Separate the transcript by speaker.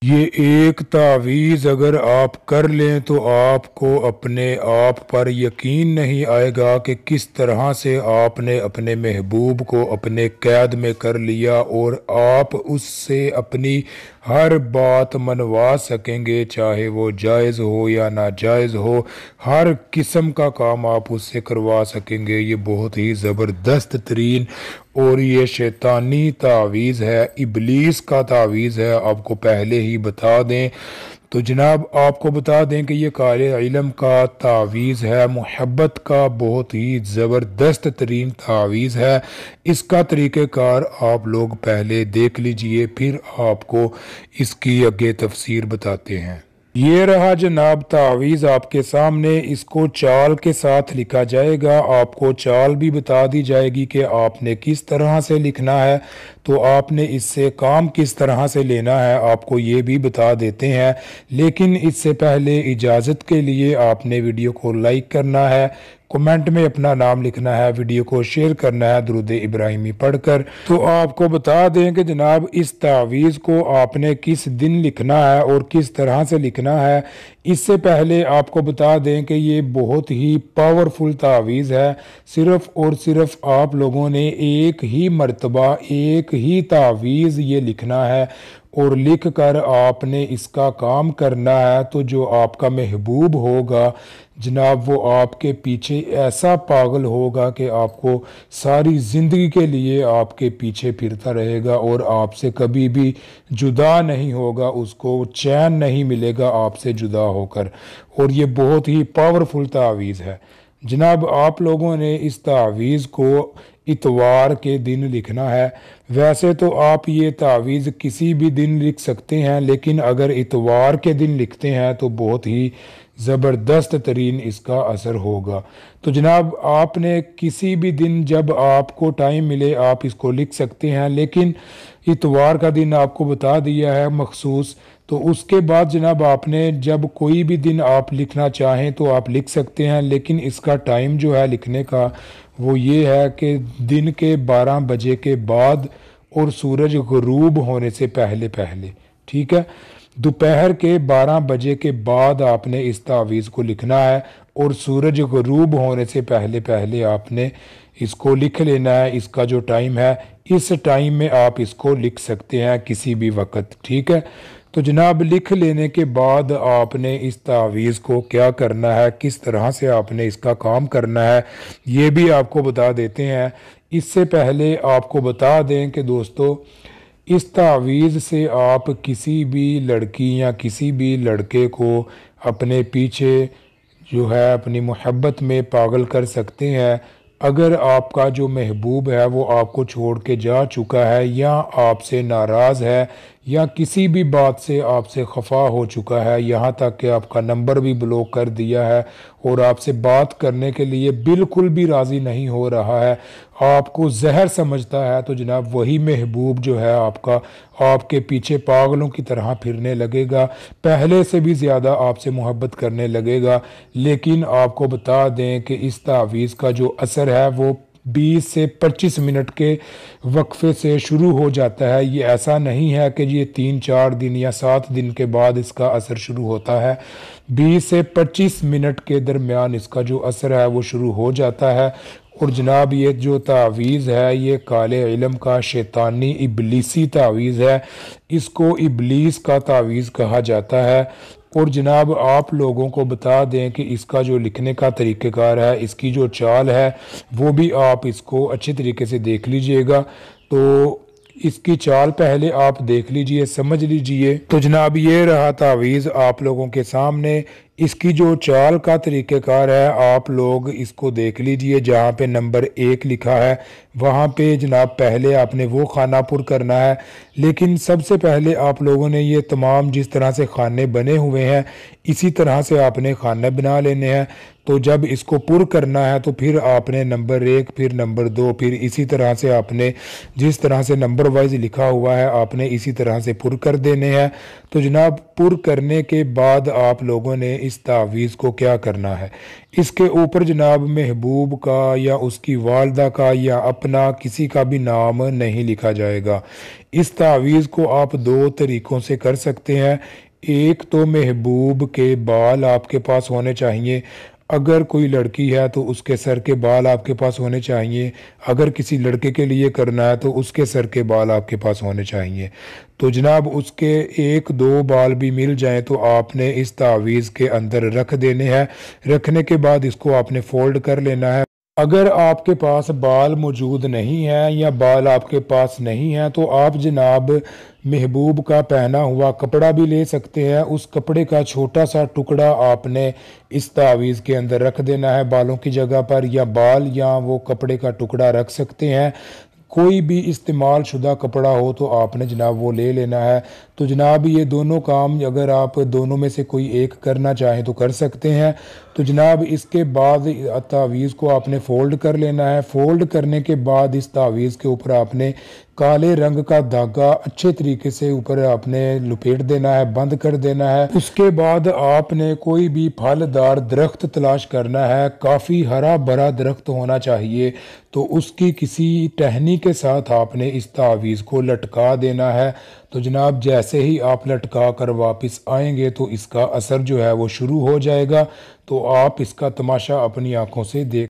Speaker 1: یہ ایک تعویذ اگر آپ کر لیں تو آپ کو اپنے آپ پر یقین نہیں آئے گا کہ کس طرح سے آپ نے اپنے محبوب کو اپنے قید میں کر لیا اور آپ اس سے اپنی ہر بات منوا سکیں گے، چاہے وہ جائز ہو یا ناجائز ہو، ہر قسم کا کام آپ اس سے کروا سکیں گے۔ یہ بہت ہی زبردست ترین اور یہ شیطانی تعویذ ہے، ابلیس کا تعویذ ہے، آپ کو پہلے ہی بتا دیں۔ تو جناب آپ کو بتا دیں کہ یہ کالے علم کا تعویذ ہے، محبت کا بہت ہی زبردست ترین تعویذ ہے۔ اس کا طریقہ کار آپ لوگ پہلے دیکھ لیجئے، پھر آپ کو اس کی آگے تفسیر بتاتے ہیں۔ یہ رہا جناب تعویذ آپ کے سامنے، اس کو چال کے ساتھ لکھا جائے گا، آپ کو چال بھی بتا دی جائے گی کہ آپ نے کس طرح سے لکھنا ہے، تو آپ نے اس سے کام کس طرح سے لینا ہے آپ کو یہ بھی بتا دیتے ہیں۔ لیکن اس سے پہلے اجازت کے لیے آپ نے ویڈیو کو لائک کرنا ہے، کمنٹ میں اپنا نام لکھنا ہے، ویڈیو کو شیئر کرنا ہے درود ابراہیمی پڑھ کر۔ تو آپ کو بتا دیں کہ جناب اس تعویذ کو آپ نے کس دن لکھنا ہے اور کس طرح سے لکھنا ہے۔ اس سے پہلے آپ کو بتا دیں کہ یہ بہت ہی پاورفل تعویذ ہے، صرف اور صرف آپ لوگوں نے ایک ہی مرتبہ ایک ہی تعویذ یہ لکھنا ہے اور لکھ کر آپ نے اس کا کام کرنا ہے، تو جو آپ کا محبوب ہوگا جناب وہ آپ کے پیچھے ایسا پاگل ہوگا کہ آپ کو ساری زندگی کے لیے آپ کے پیچھے پھرتا رہے گا اور آپ سے کبھی بھی جدا نہیں ہوگا، اس کو چین نہیں ملے گا آپ سے جدا ہو کر، اور یہ بہت ہی پاورفل تعویذ ہے۔ جناب آپ لوگوں نے اس تعویذ کو اتوار کے دن لکھنا ہے۔ ویسے تو آپ یہ تعویذ کسی بھی دن لکھ سکتے ہیں، لیکن اگر اتوار کے دن لکھتے ہیں تو بہت ہی زبردست ترین اس کا اثر ہوگا۔ تو جناب آپ نے کسی بھی دن جب آپ کو ٹائم ملے آپ اس کو لکھ سکتے ہیں، لیکن اتوار کا دن آپ کو بتا دیا ہے مخصوص۔ تو اس کے بعد جناب آپ نے جب کوئی بھی دن آپ لکھنا چاہیں تو آپ لکھ سکتے ہیں، لیکن اس کا ٹائم جو ہے لکھنے کا وہ یہ ہے کہ دن کے 12 بجے کے بعد اور سورج غروب ہونے سے پہلے ٹھیک ہے، دوپہر کے 12 بجے کے بعد آپ نے اس تعویذ کو لکھنا ہے اور سورج غروب ہونے سے پہلے آپ نے اس کو لکھ لینا ہے۔ اس کا جو ٹائم ہے اس ٹائم میں آپ اس کو لکھ سکتے ہیں کسی بھی وقت، ٹھیک ہے۔ تو جناب لکھ لینے کے بعد آپ نے اس تعویذ کو کیا کرنا ہے، کس طرح سے آپ نے اس کا کام کرنا ہے یہ بھی آپ کو بتا دیتے ہیں۔ اس سے پہلے آپ کو بتا دیں کہ دوستو اس تعویذ سے آپ کسی بھی لڑکی یا کسی بھی لڑکے کو اپنے پیچھے جو ہے اپنی محبت میں پاگل کر سکتے ہیں۔ اگر آپ کا جو محبوب ہے وہ آپ کو چھوڑ کے جا چکا ہے یا آپ سے ناراض ہے یا کسی بھی بات سے آپ سے خفا ہو چکا ہے، یہاں تک کہ آپ کا نمبر بھی بلاک کر دیا ہے اور آپ سے بات کرنے کے لیے بالکل بھی راضی نہیں ہو رہا ہے، آپ کو زہر سمجھتا ہے، تو جناب وہی محبوب جو ہے آپ کا آپ کے پیچھے پاگلوں کی طرح پھرنے لگے گا، پہلے سے بھی زیادہ آپ سے محبت کرنے لگے گا۔ لیکن آپ کو بتا دیں کہ اس تعویذ کا جو اثر ہے وہ 20 سے 25 منٹ کے وقفے سے شروع ہو جاتا ہے۔ یہ ایسا نہیں ہے کہ یہ 3-4 دن یا 7 دن کے بعد اس کا اثر شروع ہوتا ہے، 20 سے 25 منٹ کے درمیان اس کا جو اثر ہے وہ شروع ہو جاتا ہے۔ اور جناب یہ جو تعویذ ہے یہ کالے علم کا شیطانی ابلیسی تعویذ ہے، اس کو ابلیس کا تعویذ کہا جاتا ہے۔ اور جناب آپ لوگوں کو بتا دیں کہ اس کا جو لکھنے کا طریقہ کار ہے، اس کی جو چال ہے وہ بھی آپ اس کو اچھے طریقے سے دیکھ لیجئے گا۔ تو اس کی چال پہلے آپ دیکھ لیجئے، سمجھ لیجئے۔ تو جناب یہ رہا تعویذ آپ لوگوں کے سامنے، اس کی جو چال کا طریقہ کار ہے آپ لوگ اس کو دیکھ لیجئے۔ جہاں پہ نمبر 1 لکھا ہے وہاں پہ جناب پہلے آپ نے وہ خانہ پر کرنا ہے، لیکن سب سے پہلے آپ لوگوں نے یہ تمام جس طرح سے خانے بنے ہوئے ہیں اسی طرح سے آپ نے خانے بنا لینے ہیں۔ تو جب اس کو پر کرنا ہے تو پھر آپ نے نمبر 1 پھر نمبر 2 پھر اسی طرح سے آپ نے جس طرح سے نمبر وائز لکھا ہوا ہے آپ نے اسی طرح سے پر کر دینے ہیں۔ تو جناب پر کرنے کے بعد آپ لوگوں نے اس تعویذ کو کیا کرنا ہے، اس کے اوپر جناب محبوب کا یا اس کی والدہ کا یا اپنا کسی کا بھی نام نہیں لکھا جائے گا۔ اس تعویذ کو آپ دو طریقوں سے کر سکتے ہیں۔ ایک تو محبوب کے بال آپ کے پاس ہونے چاہیے، اگر کوئی لڑکی ہے تو اس کے سر کے بال آپ کے پاس ہونے چاہیے، اگر کسی لڑکے کے لیے کرنا ہے تو اس کے سر کے بال آپ کے پاس ہونے چاہیے۔ تو جناب اس کے ایک دو بال بھی مل جائیں تو آپ نے اس تعویذ کے اندر رکھ دینے ہیں۔ رکھنے کے بعد اس کو آپ نے فولڈ کر لینا ہے۔ اگر آپ کے پاس بال موجود نہیں ہیں یا بال آپ کے پاس نہیں ہیں تو آپ جناب محبوب کا پہنا ہوا کپڑا بھی لے سکتے ہیں، اس کپڑے کا چھوٹا سا ٹکڑا آپ نے اس تعویذ کے اندر رکھ دینا ہے بالوں کی جگہ پر، یا بال یا وہ کپڑے کا ٹکڑا رکھ سکتے ہیں۔ کوئی بھی استعمال شدہ کپڑا ہو تو آپ نے جناب وہ لے لینا ہے۔ تو جناب یہ دونوں کام اگر آپ دونوں میں سے کوئی ایک کرنا چاہیں تو کر سکتے ہیں۔ تو جناب اس کے بعد تعویذ کو آپ نے فولڈ کر لینا ہے۔ فولڈ کرنے کے بعد اس تعویذ کے اوپر آپ نے کالے رنگ کا دھاگا اچھے طریقے سے اوپر آپ نے لپیٹ دینا ہے، بند کر دینا ہے۔ اس کے بعد آپ نے کوئی بھی پھلدار درخت تلاش کرنا ہے، کافی ہرا بھرا درخت ہونا چاہیے، تو اس کی کسی ٹہنی کے ساتھ آپ نے اس تعویذ کو لٹکا دینا ہے۔ تو جناب جیسے ہی آپ لٹکا کر واپس آئیں گے تو اس کا اثر جو ہے وہ شروع ہو جائے گا، تو آپ اس کا تماشا اپنی آنکھوں سے دیکھ